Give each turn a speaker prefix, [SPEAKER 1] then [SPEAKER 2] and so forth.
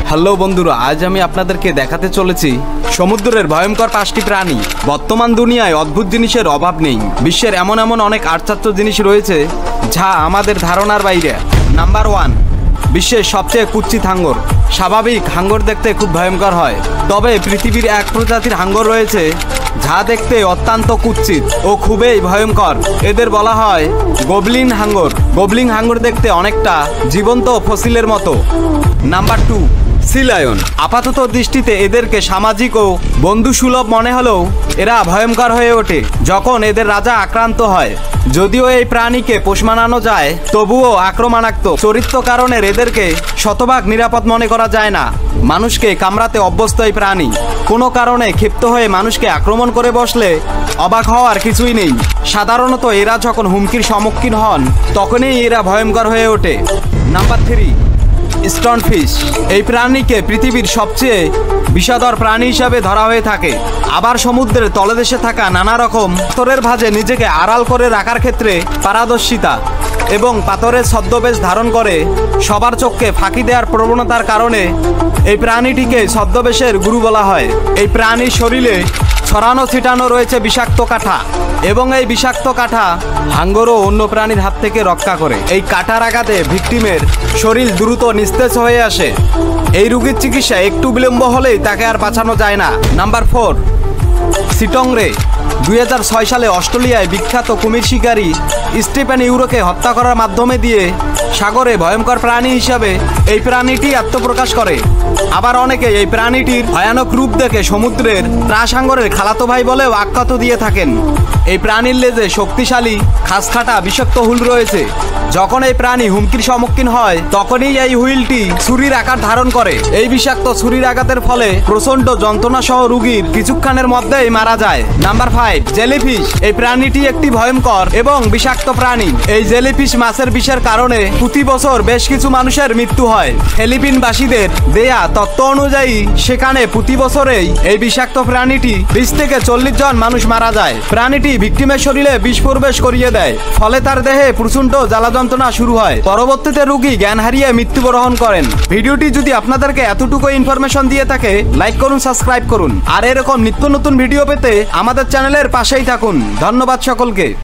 [SPEAKER 1] Hello বন্ধুরা, আজ আমি আপনাদেরকে দেখাতে চলেছি সমুদ্রের ভয়ঙ্কর 5টি প্রাণী। বর্তমান দুনিয়ায় অদ্ভুত জিনিসের অভাব নেই। বিশ্বের এমন এমন অনেক আশ্চর্য জিনিস রয়েছে যা আমাদের ধারণার বাইরে। নাম্বার 1, বিশ্বের সবচেয়ে কুৎসিত হাঙ্গর। স্বাভাবিক হাঙ্গর দেখতে খুব ভয়ঙ্কর হয়, তবে পৃথিবীর এক প্রজাতির হাঙ্গর রয়েছে যা দেখতে অত্যন্ত কুৎসিত ও খুবই ভয়ঙ্কর। এদের বলা হয় গবলিন হাঙ্গর। গবলিন হাঙ্গর দেখতে অনেকটা জীবন্ত ফসিলের মতো। Number 2, sea lion. আপাতত দৃষ্টিতে এদেরকে সামাজিক ও বন্ধুসুলভ মনে হলেও এরা ভয়ঙ্কর হয়ে ওঠে যখন এদের রাজা আক্রান্ত হয়। যদিও এই প্রাণীকে পোষ মানানো যায়, তবুও আক্রমণাত্মক চরিত্র কারণে এদেরকে শতভাগ নিরাপদ মনে করা যায় না। মানুষকে কামড়াতে অভ্যস্ত এই প্রাণী কোনো কারণে ক্ষিপ্ত হয়ে মানুষকে আক্রমণ করে বসলে অবাক হওয়ার কিছুই নেই। সাধারণত এরা যখন হুমকির সম্মুখীন হন তখনই এরা ভয়ঙ্কর হয়ে ওঠে। Number 3, stonefish. এই প্রাণীকে পৃথিবীর সবচেয়ে বিষধর প্রাণী হিসাবে ধরা হয়ে থাকে। আবার সমুদ্রের তলদেশে থাকা নানা রকম পাথরের ভাঁজে নিজেকে আড়াল করে রাখার ক্ষেত্রে পারদর্শিতা এবং পাথরের ছদ্মবেশ ধারণ করে সবার চোখকে ফাঁকি দেওয়ার প্রবণতার কারণে এই প্রাণীটিকে ছদ্মবেশের গুরু বলা হয়। এই প্রাণীর শরীরে ছড়ানো ছিটানো রয়েছে বিষাক্ত কাঁটা এবং এই বিষাক্ত কাঁটা হাঙ্গর ও অন্য প্রাণীর হাত থেকে রক্ষা করে। এই কাঁটার আঘাতে ভিকটিমের শরীর দ্রুত নিস্তেজ হয়ে আসে। এই রোগীর চিকিৎসা একটু বিলম্ব হলেই তাকে আর বাঁচানো যায় না। নাম্বার 4, চিটংরে। 2006 সালে অস্ট্রেলিয়ায় বিখ্যাত কুমির শিকারী স্টিফেন ইউরোকে হত্যা করার মাধ্যমে দিয়ে সাগরে ভয়ঙ্কর প্রাণী হিসাবে এই প্রাণীটি আত্মপ্রকাশ করে। আবার অনেকে এই প্রাণীটির ভয়ানক রূপ দেখে সমুদ্রের ত্রাসহাঙ্গরের খালাতো ভাই বলেও আখ্যাত দিয়ে থাকেন। এই প্রাণীর লেজে শক্তিশালী খাসকাটা বিষাক্ত হুল রয়েছে। যখন এই প্রাণী হুমকির সম্মুখীন হয় তখনই এই হুইলটি ছুরির আকার ধারণ করে। এই বিষাক্ত ছুরির আঘাতের ফলে প্রচন্ড যন্ত্রণা সহ রোগীর কিছুক্ষণের মধ্যেই মারা যায়। Number 5, jellyfish. এই প্রাণীটি একটি ভয়ঙ্কর এবং বিষাক্ত প্রাণী। এই জেলিফিশ মাছের বিষের কারণে প্রতি বছর বেশ কিছু মানুষের মৃত্যু হয়। ফিলিপিনবাসীদের দেয়া তথ্য অনুযায়ী সেখানে প্রতি বছরেই এই বিষাক্ত প্রাণীটি 20 থেকে 40 জন মানুষ মারা যায়। প্রাণীটি ভিকটিমের শরীরে বিষ প্রবেশ করিয়ে দেয়, ফলে তার দেহে প্রচন্ড জ্বালা যন্ত্রণা শুরু হয়। পরবর্তীতে রোগী জ্ঞান হারিয়ে মৃত্যুবরণ করেন। ভিডিওটি যদি আপনাদেরকে এতটুকু ইনফরমেশন দিয়ে থাকে, লাইক করুন, সাবস্ক্রাইব করুন, আর এরকম নিত্য নতুন ভিডিও পেতে আমাদের চ্যানেলের পাশেই থাকুন। ধন্যবাদ সকলকে।